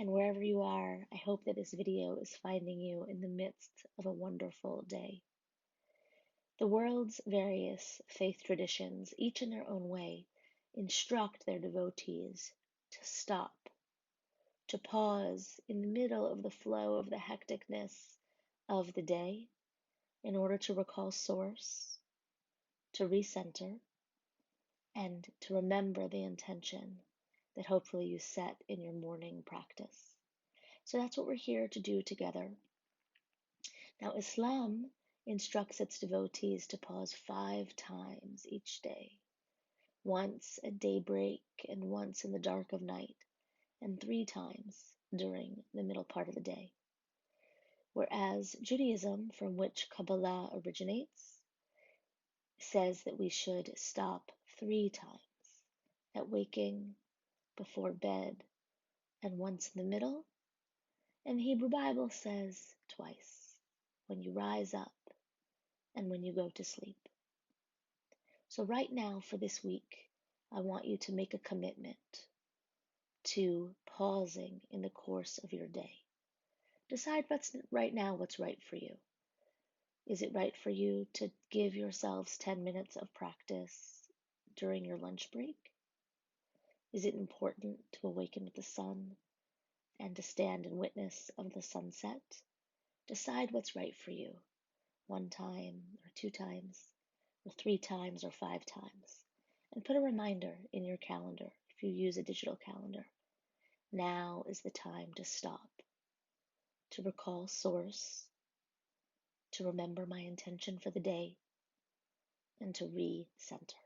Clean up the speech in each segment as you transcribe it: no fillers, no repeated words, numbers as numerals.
And wherever you are, I hope that this video is finding you in the midst of a wonderful day. The world's various faith traditions, each in their own way, instruct their devotees to stop, to pause in the middle of the flow of the hecticness of the day in order to recall source, to recenter, and to remember the intention that hopefully you set in your morning practice. So that's what we're here to do together. Now, Islam instructs its devotees to pause 5 times each day, once at daybreak and once in the dark of night, and 3 times during the middle part of the day. Whereas Judaism, from which Kabbalah originates, says that we should stop 3 times at waking, before bed, and once in the middle. And the Hebrew Bible says twice, when you rise up and when you go to sleep. So right now for this week, I want you to make a commitment to pausing in the course of your day. Decide what's right now what's right for you. Is it right for you to give yourselves 10 minutes of practice during your lunch break? Is it important to awaken with the sun and to stand in witness of the sunset? Decide what's right for you. 1 time or 2 times or 3 times or 5 times. And put a reminder in your calendar if you use a digital calendar. Now is the time to stop, to recall source, to remember my intention for the day, and to re-center.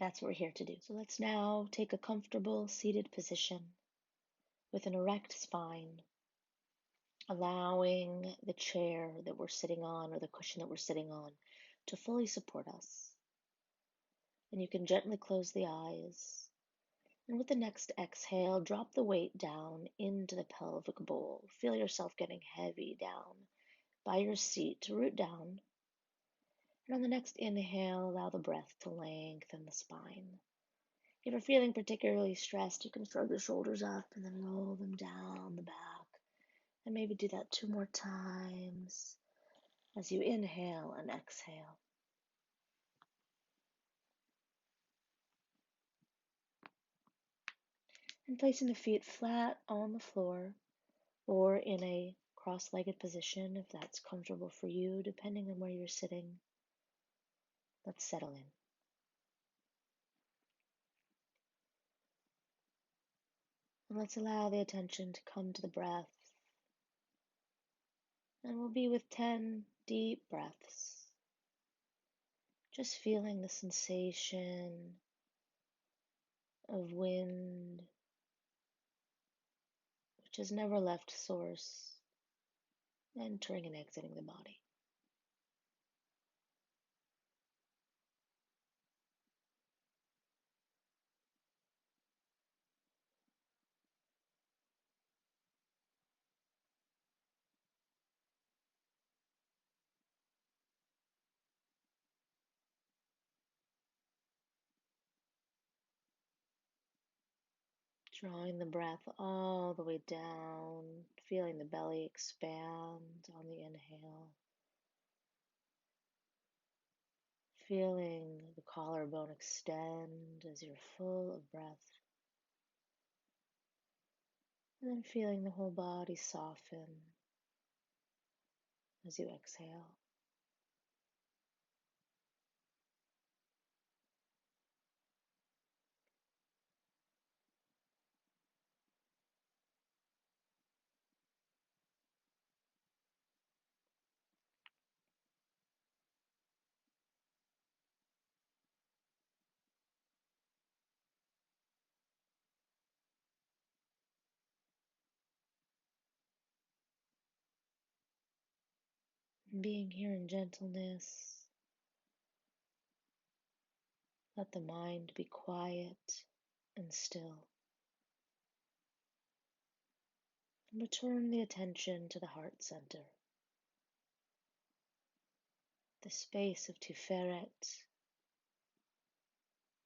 That's what we're here to do. So let's now take a comfortable seated position with an erect spine, allowing the chair that we're sitting on or the cushion that we're sitting on to fully support us. And you can gently close the eyes. And with the next exhale, drop the weight down into the pelvic bowl. Feel yourself getting heavy down by your seat to root down. And on the next inhale, allow the breath to lengthen the spine. If you're feeling particularly stressed, you can shrug the shoulders up and then roll them down the back. And maybe do that 2 more times as you inhale and exhale. And placing the feet flat on the floor or in a cross-legged position if that's comfortable for you, depending on where you're sitting. Let's settle in. And let's allow the attention to come to the breath. And we'll be with 10 deep breaths. Just feeling the sensation of wind, which has never left source, entering and exiting the body. Drawing the breath all the way down, feeling the belly expand on the inhale. Feeling the collarbone extend as you're full of breath. And then feeling the whole body soften as you exhale. And being here in gentleness, let the mind be quiet and still. And return the attention to the heart center, the space of Tiferet,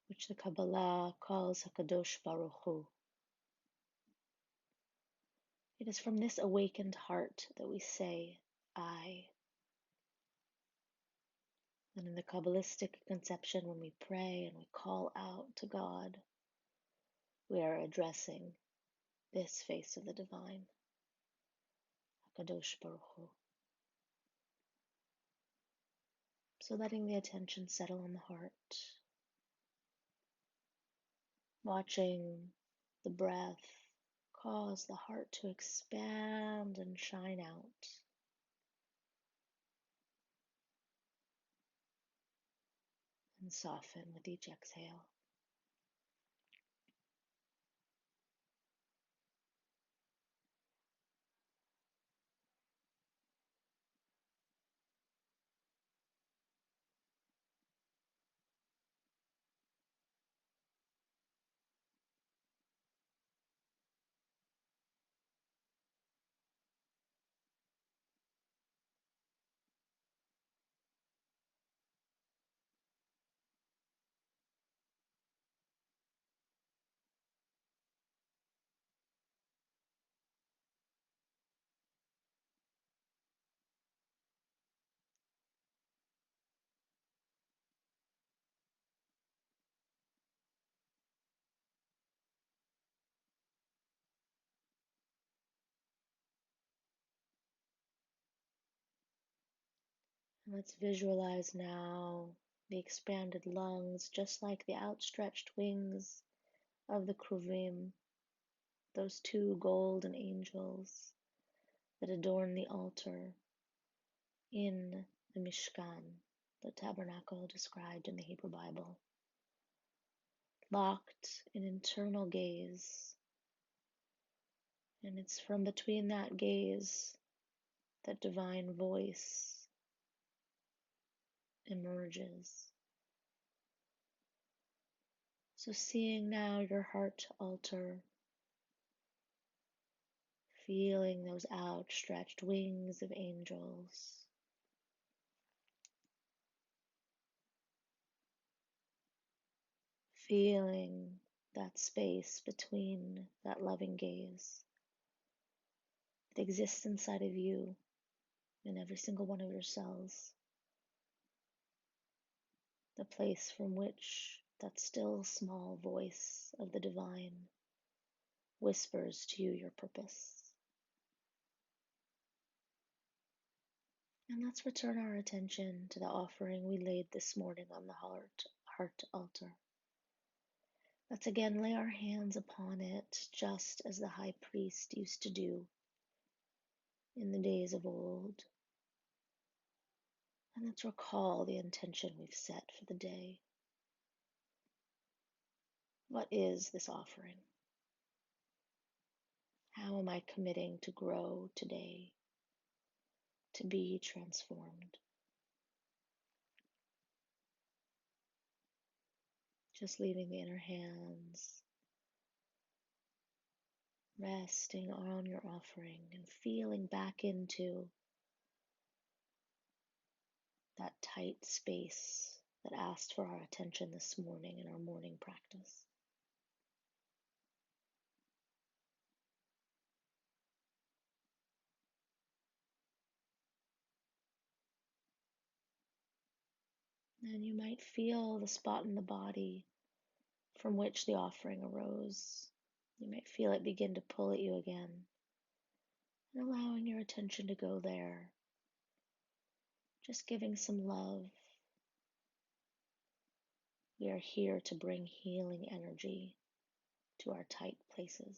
which the Kabbalah calls HaKadosh Baruch Hu. It is from this awakened heart that we say, I. And in the Kabbalistic conception, when we pray and we call out to God, we are addressing this face of the divine, HaKadosh Baruch Hu. So letting the attention settle on the heart, watching the breath cause the heart to expand and shine out, and soften with each exhale. And let's visualize now the expanded lungs, just like the outstretched wings of the Kruvim, those two golden angels that adorn the altar in the Mishkan, the tabernacle described in the Hebrew Bible, locked in internal gaze. And it's from between that gaze that divine voice emerges. So seeing now your heart altar, feeling those outstretched wings of angels, feeling that space between that loving gaze that exists inside of you in every single one of your cells, the place from which that still small voice of the divine whispers to you your purpose. And let's return our attention to the offering we laid this morning on the heart altar. Let's again lay our hands upon it, just as the high priest used to do in the days of old. And let's recall the intention we've set for the day. What is this offering? How am I committing to grow today, to be transformed? Just leaving the inner hands resting on your offering and feeling back into that tight space that asked for our attention this morning in our morning practice. And you might feel the spot in the body from which the offering arose. You might feel it begin to pull at you again, and allowing your attention to go there. Just giving some love. We are here to bring healing energy to our tight places.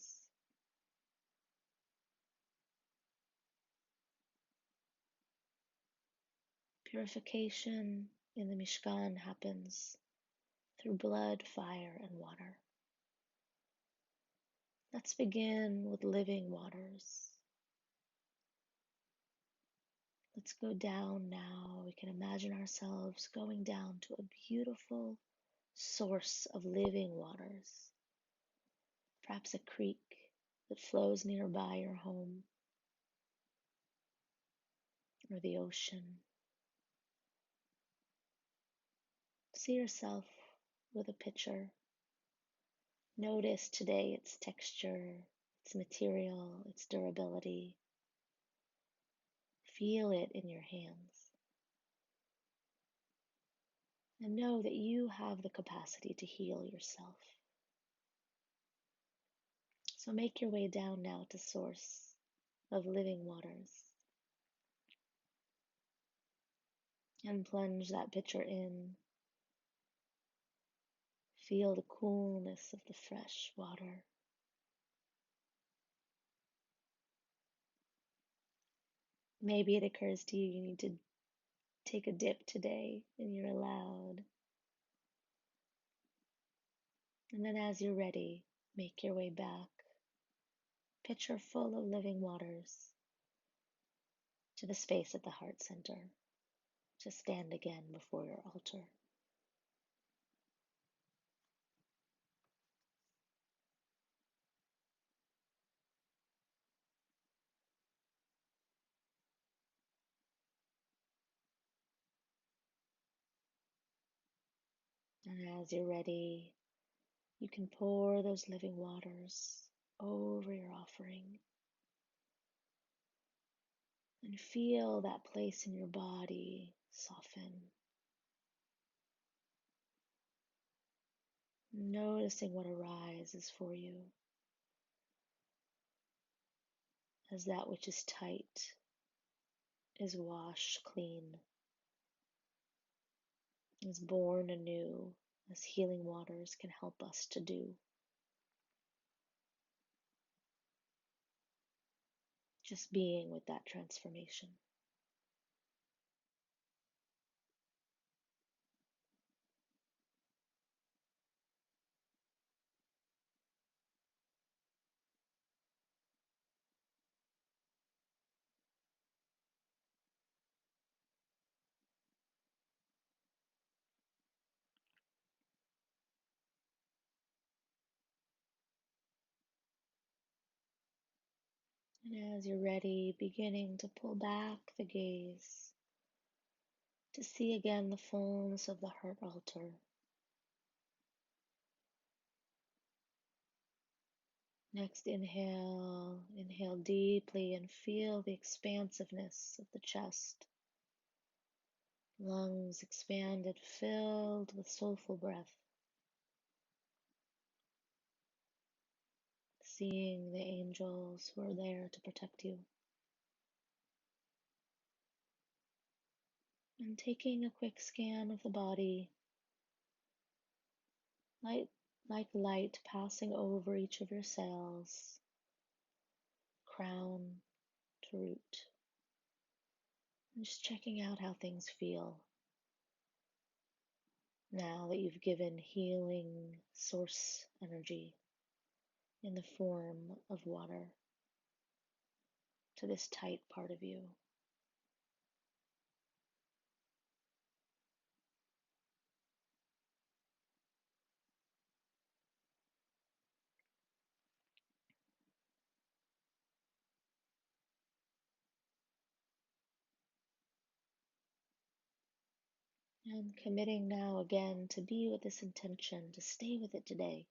Purification in the Mishkan happens through blood, fire, and water. Let's begin with living waters. Let's go down now. We can imagine ourselves going down to a beautiful source of living waters, perhaps a creek that flows nearby your home, or the ocean. See yourself with a pitcher. Notice today its texture, its its material, its durability. Feel it in your hands. And know that you have the capacity to heal yourself. So make your way down now to source of living waters and plunge that pitcher in. Feel the coolness of the fresh water. Maybe it occurs to you need to take a dip today, and you're allowed. And then as you're ready, make your way back, pitcher full of living waters, to the space at the heart center, to stand again before your altar. And as you're ready, you can pour those living waters over your offering and feel that place in your body soften. Noticing what arises for you as that which is tight is washed clean, is born anew, as healing waters can help us to do. Just being with that transformation. And as you're ready, beginning to pull back the gaze to see again the fullness of the heart altar. Next, inhale deeply and feel the expansiveness of the chest. Lungs expanded, filled with soulful breath. Seeing the angels who are there to protect you. And taking a quick scan of the body, light, like light passing over each of your cells, crown to root. And just checking out how things feel now that you've given healing source energy in the form of water to this tight part of you. And committing now again to be with this intention, to stay with it today,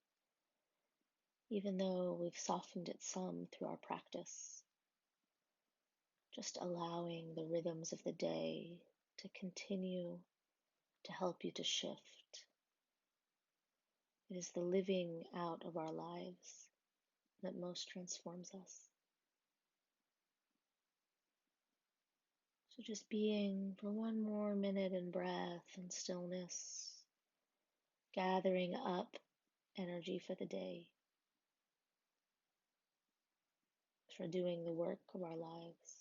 even though we've softened it some through our practice. Just allowing the rhythms of the day to continue to help you to shift. It is the living out of our lives that most transforms us. So just being for one more minute in breath and stillness, gathering up energy for the day, for doing the work of our lives.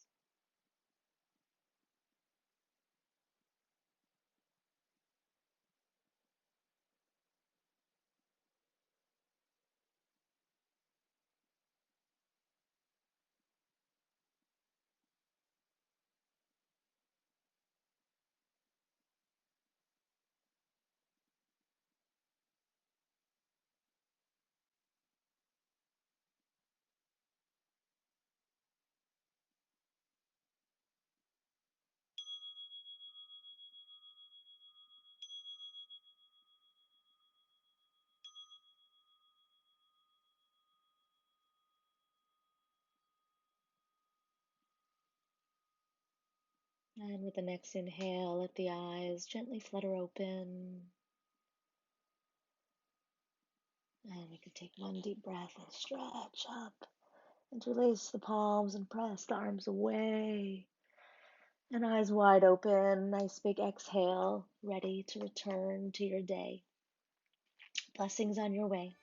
And with the next inhale, let the eyes gently flutter open. And we can take one deep breath and stretch up and release the palms and press the arms away. And eyes wide open, nice big exhale, ready to return to your day. Blessings on your way.